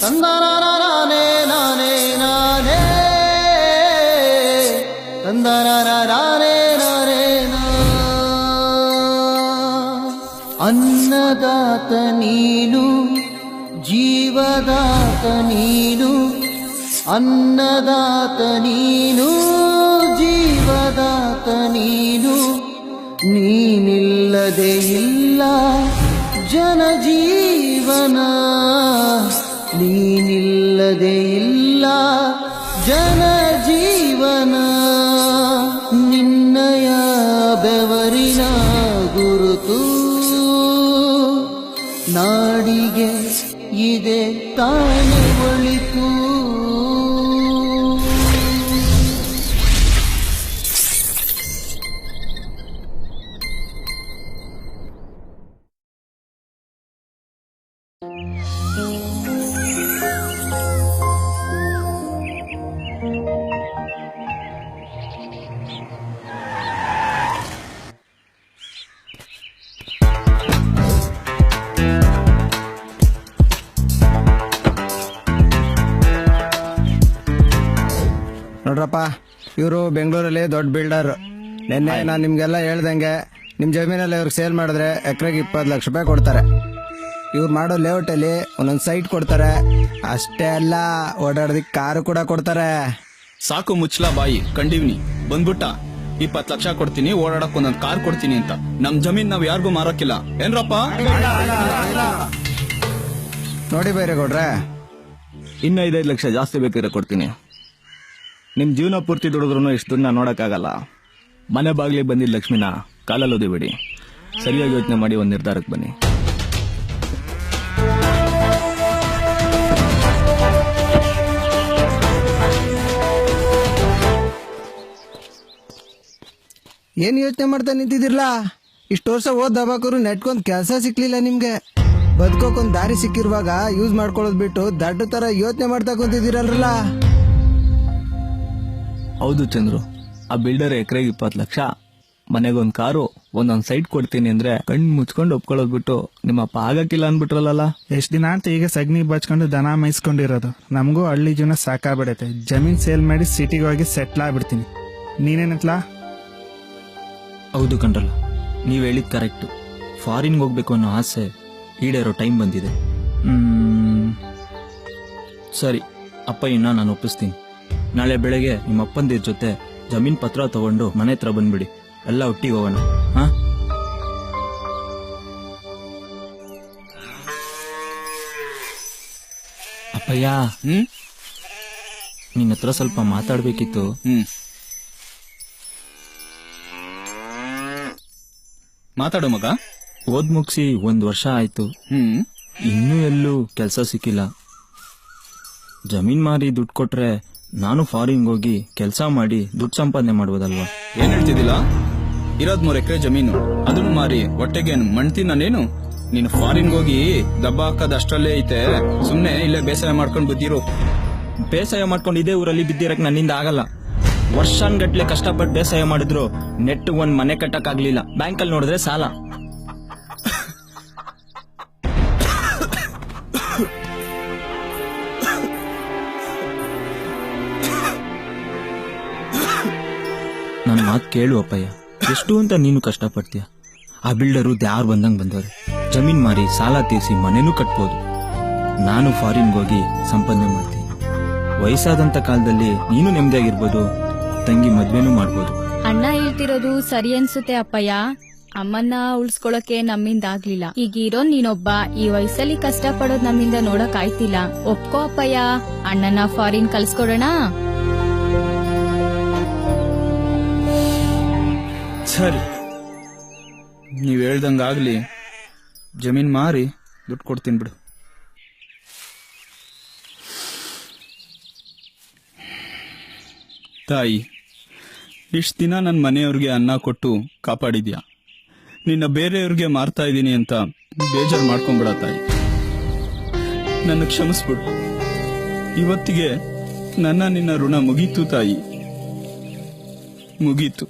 ತಂದನಾನೇ ನಾನೇ ನಾನೇ ತಂದನಾನೇ ನಾನೇ ನಾ ಅನ್ನದಾತ ನೀನು ಜೀವದಾತ ನೀನು ಅನ್ನದಾತ ನೀನು ಜೀವದಾತ ನೀನು ನೀನಿಲ್ಲದೆ ಇಲ್ಲ ಜನಜೀವನ ನೀನಿಲ್ಲದೆ ಇಲ್ಲ ಜನಜೀವನ ನಿನ್ನಯ ಬೆವರಿನ ಗುರುತು ನಾಡಿಗೆ ಇದೆ ತಾನೆ ಒಳಿತು. ನೋಡ್ರಪ್ಪ, ಇವರು ಬೆಂಗಳೂರಲ್ಲಿ ದೊಡ್ಡ ಬಿಲ್ಡರ್. ನಿನ್ನೆ ನಾನು ನಿಮ್ಗೆಲ್ಲ ಹೇಳ್ದಂಗೆ ನಿಮ್ಮ ಜಮೀನಲ್ಲಿ ಇವ್ರಿಗೆ ಸೇಲ್ ಮಾಡಿದ್ರೆ ಎಕರೆಗೆ 20 ಲಕ್ಷ ರೂಪಾಯಿ ಕೊಡ್ತಾರೆ. ಇವ್ರು ಮಾಡೋ ಲೇಔಟಲ್ಲಿ ಒಂದೊಂದು ಸೈಟ್ ಕೊಡ್ತಾರೆ. ಅಷ್ಟೇ ಅಲ್ಲ, ಓಡಾಡೋದಕ್ಕೆ ಕಾರು ಕೂಡ ಕೊಡ್ತಾರೆ. ಸಾಕು ಮುಚ್ಚಲ ಬಾಯಿ, ಕಂಡಿವ್ನಿ ಬಂದ್ಬಿಟ್ಟ 20 ಲಕ್ಷ ಕೊಡ್ತೀನಿ, ಓಡಾಡಕ್ ಒಂದೊಂದು ಕಾರ್ ಕೊಡ್ತೀನಿ ಅಂತ. ನಮ್ ಜಮೀನ್ ನಾವ್ ಯಾರಿಗೂ ಮಾರಕ್ಕಿಲ್ಲ ಏನ್ರಪ್ಪ? ನೋಡಿ ಬೈರೇಗೌಡ್ರೆ, ಇನ್ನು 5 ಲಕ್ಷ ಜಾಸ್ತಿ ಬೇಕಿದ್ರೆ ಕೊಡ್ತೀನಿ. ನಿಮ್ ಜೀವನ ಪೂರ್ತಿ ದುಡಿದ್ರು ಇಷ್ಟು ದುಡ್ಡನ್ನ ನೋಡಕ್ಕಾಗಲ್ಲ. ಮನೆ ಬಾಗ್ಲಿಗೆ ಬಂದಿದ್ದ ಲಕ್ಷ್ಮಿನ ಕಾಲಲ್ಲಿ ಓದಿಬಿಡಿ. ಸರಿಯಾಗಿ ಯೋಚನೆ ಮಾಡಿ ಒಂದು ನಿರ್ಧಾರಕ್ಕೆ ಬನ್ನಿ. ಏನ್ ಯೋಚನೆ ಮಾಡ್ತಾ ನಿಂತಿದಿರ್ಲ? ಇಷ್ಟು ವರ್ಷ ಓದ್ ದಬಾಕರು ನೆಟ್ಕೊಂಡ್ ಕೆಲಸ ಸಿಕ್ಲಿಲ್ಲ ನಿಮ್ಗೆ. ಬದುಕೋಕೊಂದ್ ದಾರಿ ಸಿಕ್ಕಿರುವಾಗ ಯೂಸ್ ಮಾಡ್ಕೊಳ್ಳೋದ್ ಬಿಟ್ಟು ದಡ್ಡ ತರ ಯೋಚನೆ ಮಾಡ್ತಾ ಕುಂತಿದ್ದೀರಲ್ರಲ್ಲ. ಹೌದು ಚಂದ್ರು, ಆ ಬಿಲ್ಡರ್ ಎಕರೆಗೆ 20 ಲಕ್ಷ, ಮನೆಗೊಂದು ಕಾರು, ಒಂದೊಂದು ಸೈಟ್ ಕೊಡ್ತೀನಿ ಅಂದ್ರೆ ಕಣ್ಣು ಮುಚ್ಕೊಂಡು ಒಪ್ಕೊಳ್ಳೋದ್ ಬಿಟ್ಟು ನಿಮ್ಮಪ್ಪ ಆಗಕ್ಕಿಲ್ಲ ಅನ್ಬಿಟ್ರಲ್ಲ. ಎಷ್ಟ್ ದಿನ ಅಂತ ಈಗ ಸಗಣಿ ಬಚ್ಕೊಂಡು ದನ ಮೈಸ್ಕೊಂಡಿರೋದು. ನಮಗೂ ಹಳ್ಳಿ ಜೀವನ ಸಾಕಾಗ್ಬಿಡತ್ತೆ. ಜಮೀನ್ ಸೇಲ್ ಮಾಡಿ ಸಿಟಿಗೆ ಹೋಗಿ ಸೆಟ್ಲ್ ಆಗ್ಬಿಡ್ತೀನಿ. ನೀನೇನತ್ಲಾ? ಹೌದು ಕಣ್ರಲ್ಲ, ನೀವ್ ಹೇಳಿದ್ ಕರೆಕ್ಟ್. ಫಾರಿನ್ಗೆ ಹೋಗ್ಬೇಕು ಅನ್ನೋ ಆಸೆ ಈಡೇರೋ ಟೈಮ್ ಬಂದಿದೆ. ಸರಿ ಅಪ್ಪಯ್ಯನ ನಾನು ಒಪ್ಪಿಸ್ತೀನಿ. ನಾಳೆ ಬೆಳಗ್ಗೆ ನಿಮ್ಮ ಅಪ್ಪಂದಿರ ಜೊತೆ ಜಮೀನ್ ಪತ್ರ ತಗೊಂಡು ಮನೆ ಹತ್ರ ಬಂದ್ಬಿಡಿ. ಎಲ್ಲ ಒಟ್ಟಿಗೆ ಹೋಗೋಣ. ಹಾ, ಅಪ್ಪಯ್ಯ, ನಿನ್ನ ಹತ್ರ ಸ್ವಲ್ಪ ಮಾತಾಡ್ಬೇಕಿತ್ತು. ಮಾತಾಡೋ ಮಗ. ಓದ್ ಮುಗಿಸಿ 1 ವರ್ಷ ಆಯ್ತು. ಇನ್ನೂ ಎಲ್ಲೂ ಕೆಲಸ ಸಿಕ್ಕಿಲ್ಲ. ಜಮೀನ್ ಮಾರಿ ದುಡ್ಡು ಕೊಟ್ರೆ ನಾನು ಫಾರಿನ್ ಹೋಗಿ ಕೆಲಸ ಮಾಡಿ ದುಡ್ಡು ಸಂಪಾದನೆ ಮಾಡ್ಬೋದಲ್ವಾ? ಏನ್ ಹೇಳ್ತಿದ್ದಿಲ್ಲ? ಇರೋದ್ 3 ಎಕರೆ ಜಮೀನು, ಅದನ್ನು ಮಾರಿ ಹೊಟ್ಟೆಗೆ ಮಣ್ತಿನ ನೀನು. ನೀನು ಫಾರಿನ್ ಹೋಗಿ ದಬ್ಬ ಹಾಕದ್ ಅಷ್ಟರಲ್ಲೇ ಐತೆ. ಸುಮ್ನೆ ಇಲ್ಲೇ ಬೇಸಾಯ ಮಾಡ್ಕೊಂಡು ಬುದ್ದಿರು. ಬೇಸಾಯ ಮಾಡ್ಕೊಂಡು ಇದೇ ಊರಲ್ಲಿ ಬಿದ್ದಿರಕ್ ನನ್ನಿಂದ ಆಗಲ್ಲ. ವರ್ಷಾನ್ಗಟ್ಲೆ ಕಷ್ಟಪಟ್ಟು ಬೇಸಾಯ ಮಾಡಿದ್ರು ನೆಟ್ ಒಂದ್ ಮನೆ ಕಟ್ಟಕ್ ಆಗ್ಲಿಲ್ಲ. ಬ್ಯಾಂಕಲ್ಲಿ ನೋಡಿದ್ರೆ ಸಾಲ. ನನ್ನ ಮಾತು ಕೇಳು ಅಪ್ಪಯ್ಯ, ಎಷ್ಟು ಅಂತ ನೀನು ಕಷ್ಟಪಡ್ತೀಯ. ಆ ಬಿಲ್ಡರು ಯಾರು ಬಂದಂಗ್ ಬಂದವ್ರೆ. ಜಮೀನ್ ಮಾರಿ ಸಾಲ ತೀರಿಸಿ ಮನೆನೂ ಕಟ್ಬೋದು. ನಾನು ಫಾರಿನ್ಗೆ ಹೋಗಿ ಸಂಪಾದನೆ ಮಾಡ್ತೀನಿ. ವಯಸ್ಸಾದಂತ ಕಾಲದಲ್ಲಿ ನೀನು ನೆಮ್ಮದಿಯಾಗಿರ್ಬೋದು, ತಂಗಿ ಮದ್ವೆನೂ ಮಾಡ್ಬೋದು. ಅಣ್ಣ ಹೇಳ್ತಿರೋದು ಸರಿ ಅನ್ಸುತ್ತೆ ಅಪ್ಪಯ್ಯ. ಅಮ್ಮನ್ನ ಉಳ್ಸ್ಕೊಳಕ್ಕೆ ನಮ್ಮಿಂದ ಆಗ್ಲಿಲ್ಲ. ಈಗ ಇರೋ ನೀನೊಬ್ಬ ಈ ವಯಸ್ಸಲ್ಲಿ ಕಷ್ಟ ಪಡೋದ್ ನಮ್ಮಿಂದ ನೋಡಕ್ ಆಯ್ತಿಲ್ಲ. ಒಪ್ಕೋ ಅಪ್ಪಯ್ಯ, ಅಣ್ಣನ ಫಾರಿನ್ ಕಳ್ಸ್ಕೊಡೋಣ. ಸರಿ, ನೀವ್ ಹೇಳ್ದಂಗಾಗ್ಲಿ. ಜಮೀನ್ ಮಾರಿ ದುಡ್ಡು ಕೊಡ್ತೀನಿ ಬಿಡು. ತಾಯಿ, ಇಷ್ಟು ದಿನ ನನ್ನ ಮನೆಯವ್ರಿಗೆ ಅನ್ನ ಕೊಟ್ಟು ಕಾಪಾಡಿದ್ಯಾ. ನಿನ್ನ ಬೇರೆಯವ್ರಿಗೆ ಮಾರ್ತಾ ಇದ್ದೀನಿ ಅಂತ ಬೇಜಾರು ಮಾಡ್ಕೊಂಡ್ಬಿಡ ತಾಯಿ. ನನ್ನ ಕ್ಷಮಿಸ್ಬಿಡು. ಇವತ್ತಿಗೆ ನಿನ್ನ ಋಣ ಮುಗೀತು ತಾಯಿ, ಮುಗೀತು.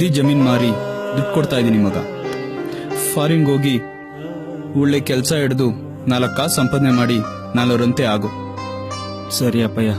ಇದ್ದಿ ಜಮೀನ್ ಮಾರಿ ದುಡ್ಡು ಕೊಡ್ತಾ ಇದ್ದೀನಿ ಮಗ. ಫಾರಿನ್ಗೆ ಹೋಗಿ ಒಳ್ಳೆ ಕೆಲಸ ಹಿಡಿದು 4 ಕಾಸು ಸಂಪಾದನೆ ಮಾಡಿ 4ರಂತೆ ಆಗು. ಸರಿ ಅಪ್ಪಯ್ಯ.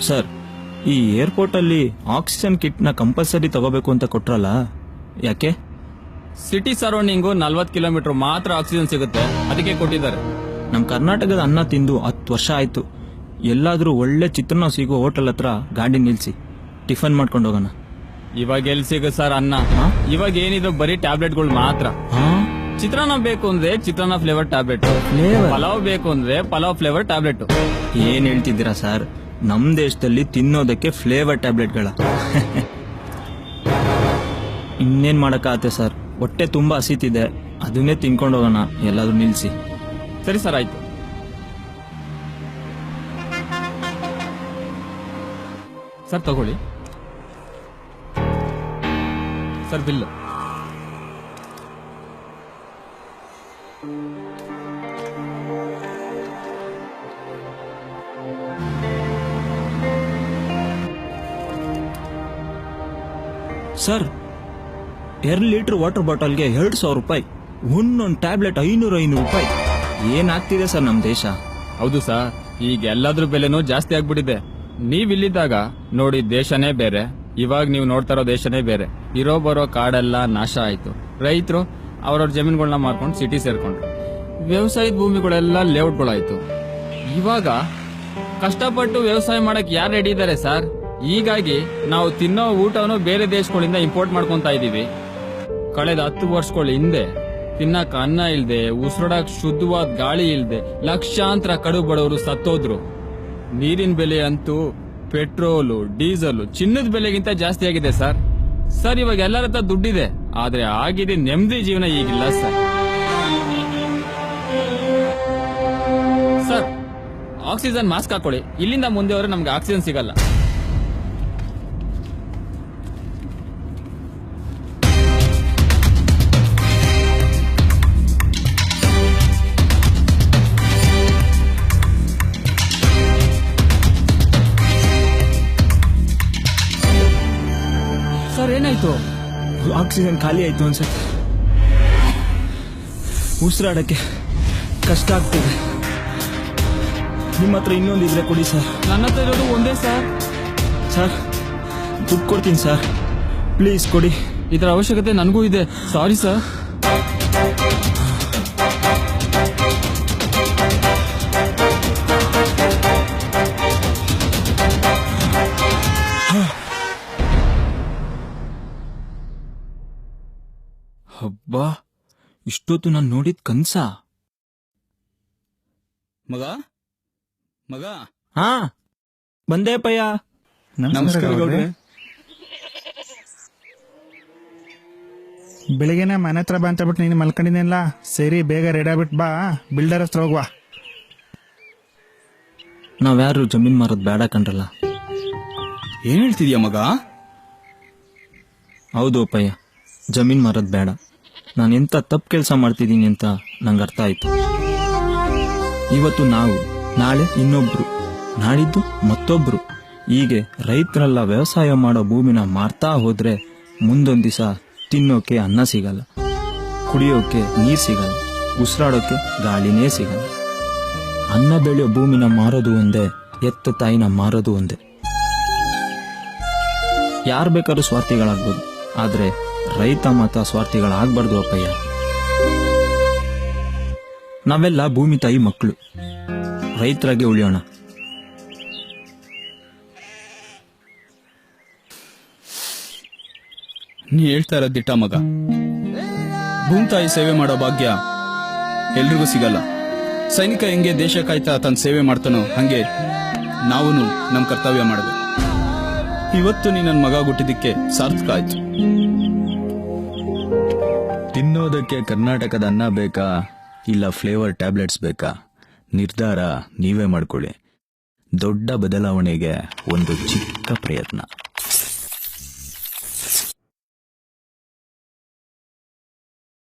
ಸರ್, ಈ ಏರ್ಪೋರ್ಟ್ ಅಲ್ಲಿ ಆಕ್ಸಿಜನ್ ಕಿಟ್ ನ ಕಂಪಲ್ಸರಿ ತಗೋಬೇಕು ಅಂತ ಕೊಟ್ರಲ್ಲ, ಯಾಕೆ? ಸಿಟಿ ಸರೌಂಡಿಂಗು 40 ಕಿಲೋಮೀಟರ್ ಮಾತ್ರ ಆಕ್ಸಿಜನ್ ಸಿಗುತ್ತೆ, ಅದಕ್ಕೆ ಕೊಟ್ಟಿದ್ದಾರೆ. ನಮ್ ಕರ್ನಾಟಕದ ಅನ್ನ ತಿಂದು 10 ವರ್ಷ ಆಯ್ತು. ಎಲ್ಲಾದ್ರೂ ಒಳ್ಳೆ ಚಿತ್ರಾನ್ನ ಸಿಗೋ ಹೋಟೆಲ್ ಹತ್ರ ಗಾಡಿ ನಿಲ್ಸಿ ಟಿಫನ್ ಮಾಡ್ಕೊಂಡು ಹೋಗೋಣ. ಇವಾಗ ಎಲ್ಲಿ ಸಿಗುತ್ತೆ ಸರ್ ಅನ್ನ? ಇವಾಗ ಏನಿದೆ ಬರೀ ಟ್ಯಾಬ್ಲೆಟ್ಗಳು ಮಾತ್ರ. ಚಿತ್ರಾನ್ನ ಬೇಕು ಅಂದ್ರೆ ಚಿತ್ರಾನ್ನ ಫ್ಲೇವರ್ ಟ್ಯಾಬ್ಲೆಟ್, ಪಲಾವ್ ಬೇಕು ಅಂದ್ರೆ ಪಲಾವ್ ಫ್ಲೇವರ್ ಟ್ಯಾಬ್ಲೆಟ್. ಏನ್ ಹೇಳ್ತಿದ್ದೀರಾ ಸರ್? ನಮ್ ದೇಶದಲ್ಲಿ ತಿನ್ನೋದಕ್ಕೆ ಫ್ಲೇವರ್ ಟ್ಯಾಬ್ಲೆಟ್ಗಳ. ಇನ್ನೇನ್ ಮಾಡಕ್ಕಾಗತ್ತೆ ಸರ್, ಹೊಟ್ಟೆ ತುಂಬಾ ಹಸಿತಿದೆ, ಅದನ್ನೇ ತಿನ್ಕೊಂಡು ಹೋಗೋಣ. ಎಲ್ಲಾದ್ರೂ ನಿಲ್ಸಿ. ಸರಿ ಸರ್, ಆಯ್ತು. ಸರ್ ತಗೊಳ್ಳಿ sir bill. Sir, 2 litre water ಬಾಟಲ್ಗೆ 2,000 ರೂಪಾಯಿ, ಒಂದೊಂದು ಟ್ಯಾಬ್ಲೆಟ್ 500 ರೂಪಾಯಿ. ಏನಾಗ್ತಿದೆ ಸರ್ ನಮ್ ದೇಶ? ಹೌದು ಸರ್, ಈಗ ಎಲ್ಲಾದ್ರೂ ಬೆಲೆನೂ ಜಾಸ್ತಿ ಆಗ್ಬಿಟ್ಟಿದೆ. ನೀವ್ ಇಲ್ಲಿದ್ದಾಗ ನೋಡಿ ದೇಶನೇ ಬೇರೆ, ಇವಾಗ ನೀವು ನೋಡ್ತಾ ಇರೋ ದೇಶನೇ ಬೇರೆ. ಇರೋ ಬರೋ ಕಾಡೆಲ್ಲ ನಾಶ ಆಯ್ತು, ರೈತರು ಅವ್ರವ್ರ ಜಮೀನುಗಳನ್ನ ಮಾರ್ಕೊಂಡು ಸಿಟಿ ಸೇರ್ಕೊಂಡ್ರು, ವ್ಯವಸಾಯದ ಭೂಮಿಗಳೆಲ್ಲ ಲೇಔಟ್ಗಳಾಯ್ತು. ಇವಾಗ ಕಷ್ಟಪಟ್ಟು ವ್ಯವಸಾಯ ಮಾಡಕ್ ಯಾರು ರೆಡಿ ಇದ್ದಾರೆ ಸರ್? ಹೀಗಾಗಿ ನಾವು ತಿನ್ನೋ ಊಟವನ್ನು ಬೇರೆ ದೇಶಗಳಿಂದ ಇಂಪೋರ್ಟ್ ಮಾಡ್ಕೊಂತ ಇದೀವಿ. ಕಳೆದ 10 ವರ್ಷಗಳ ಹಿಂದೆ ತಿನ್ನಕ್ ಅನ್ನ ಇಲ್ದೆ, ಉಸಿರಾಡಕ್ ಶುದ್ಧವಾದ ಗಾಳಿ ಇಲ್ದೆ ಲಕ್ಷಾಂತರ ಕಡು ಬಡವರು ಸತ್ತೋದ್ರು. ನೀರಿನ ಬೆಲೆ ಅಂತೂ ಪೆಟ್ರೋಲು, ಡೀಸೆಲ್, ಚಿನ್ನದ ಬೆಲೆಗಿಂತ ಜಾಸ್ತಿ ಆಗಿದೆ ಸರ್. ಸರ್, ಇವಾಗ ಎಲ್ಲರ ಹತ್ರ ದುಡ್ಡಿದೆ, ಆದ್ರೆ ಆಗಿದೆ ನೆಮ್ಮದಿ ಜೀವನ ಈಗಿಲ್ಲ ಸರ್. ಸರ್, ಆಕ್ಸಿಜನ್ ಮಾಸ್ಕ್ ಹಾಕೊಳ್ಳಿ, ಇಲ್ಲಿಂದ ಮುಂದೆ ಹೋದ್ರೆ ನಮ್ಗೆ ಆಕ್ಸಿಜನ್ ಸಿಗಲ್ಲ. ಸರ್, ಏನಾಯ್ತು? ಆಕ್ಸಿಜನ್ ಖಾಲಿ ಆಯ್ತು ಅನ್ಸುತ್ತೆ. ಉಸಿರಾಡಕ್ಕೆ ಕಷ್ಟ ಆಗ್ತಿದೆ. ನಿಮ್ಮ ಹತ್ರ ಇನ್ನೊಂದಿದ್ರೆ ಕೊಡಿ ಸರ್. ನನ್ನ ಹತ್ರ ಇರೋದು ಒಂದೇ ಸರ್. ಸರ್, ದುಡ್ಡು ಕೊಡ್ತೀನಿ ಸರ್, ಪ್ಲೀಸ್ ಕೊಡಿ. ಇದರ ಅವಶ್ಯಕತೆ ನನಗೂ ಇದೆ. Sorry sir. ಹಬ್ಬಾ, ಇಷ್ಟೊತ್ತು ನಾನು ನೋಡಿದ್ ಕನ್ಸ. ಮಗ ಮಗ ಹಾ, ಬಂದೆ ಪಯ್ಯ. ನಮಸ್ಕಾರ ಗೌಡ್ರೆ. ಬೆಳಿಗ್ಗೆನೆ ಮನೆ ಹತ್ರ ಬಾ ಅಂತ ಬಿಟ್ಟು ನೀನು ಮಲ್ಕೊಂಡಿದ್ದೆಲ್ಲ. ಸರಿ, ಬೇಗ ರೆಡಿ ಆಗ್ಬಿಟ್ಟು ಬಾ, ಬಿಲ್ಡರ್ ಹತ್ರ ಹೋಗುವ. ನಾವ್ಯಾರು ಜಮೀನ್ ಮಾರೋದ್ ಬೇಡ ಕಣ್ರಲ್ಲ. ಏನ್ ಹೇಳ್ತಿದ್ಯಾ ಮಗ? ಹೌದು ಅಪ್ಪಯ್ಯ, ಜಮೀನ್ ಮಾರೋದ್ ಬೇಡ. ನಾನು ಎಂತ ತಪ್ಪು ಕೆಲಸ ಮಾಡ್ತಿದ್ದೀನಿ ಅಂತ ನಂಗೆ ಅರ್ಥ ಆಯ್ತು. ಇವತ್ತು ನಾವು, ನಾಳೆ ಇನ್ನೊಬ್ರು ನಾಡಿದ್ದು ಮತ್ತೊಬ್ರು. ಹೀಗೆ ರೈತರೆಲ್ಲ ವ್ಯವಸಾಯ ಮಾಡೋ ಭೂಮಿನ ಮಾರ್ತಾ ಹೋದ್ರೆ ಮುಂದೊಂದ್ ದಿವಸ ತಿನ್ನೋಕೆ ಅನ್ನ ಸಿಗಲ್ಲ, ಕುಡಿಯೋಕೆ ನೀರ್ ಸಿಗಲ್ಲ, ಉಸಿರಾಡೋಕೆ ಗಾಳಿನೇ ಸಿಗಲ್ಲ. ಅನ್ನ ಬೆಳೆಯೋ ಭೂಮಿನ ಮಾರೋದು ಒಂದೇ, ಎತ್ತ ತಾಯಿನ ಮಾರೋದು ಒಂದೇ. ಯಾರು ಬೇಕಾದ್ರೂ ಸ್ವಾರ್ಥಿಗಳಾಗ್ಬೋದು, ಆದ್ರೆ ರೈತ ಮಾತ್ರ ಸ್ವಾರ್ಥಿಗಳಾಗ್ಬಾರ್ದು ಅಪ್ಪಯ್ಯ. ನಾವೆಲ್ಲ ಭೂಮಿ ತಾಯಿ ಮಕ್ಕಳು, ರೈತರಾಗೆ ಉಳಿಯೋಣ. ನೀ ಹೇಳ್ತಾ ಇರೋದ್ ದಿಟ್ಟ ಮಗ. ಭೂಮಿತಾಯಿ ಸೇವೆ ಮಾಡೋ ಭಾಗ್ಯ ಎಲ್ರಿಗೂ ಸಿಗಲ್ಲ. ಸೈನಿಕ ಹೆಂಗೆ ದೇಶ ಕಾಯ್ತಾ ತನ್ನ ಸೇವೆ ಮಾಡ್ತಾನೋ ಹಂಗೆ ನಾವು ನಮ್ ಕರ್ತವ್ಯ ಮಾಡಬೇಕು. ಇವತ್ತು ನೀ ನನ್ನ ಮಗ ಹುಟ್ಟಿದ್ದಕ್ಕೆ ಸಾರ್ಥಕ ಆಯ್ತು. ತಿನ್ನೋದಕ್ಕೆ ಕರ್ನಾಟಕದ ಅನ್ನ ಬೇಕಾ ಇಲ್ಲ ಫ್ಲೇವರ್ ಟ್ಯಾಬ್ಲೆಟ್ಸ್ ಬೇಕಾ? ನಿರ್ಧಾರ ನೀವೇ ಮಾಡ್ಕೊಳ್ಳಿ. ದೊಡ್ಡ ಬದಲಾವಣೆಗೆ ಒಂದು ಚಿಕ್ಕ ಪ್ರಯತ್ನ.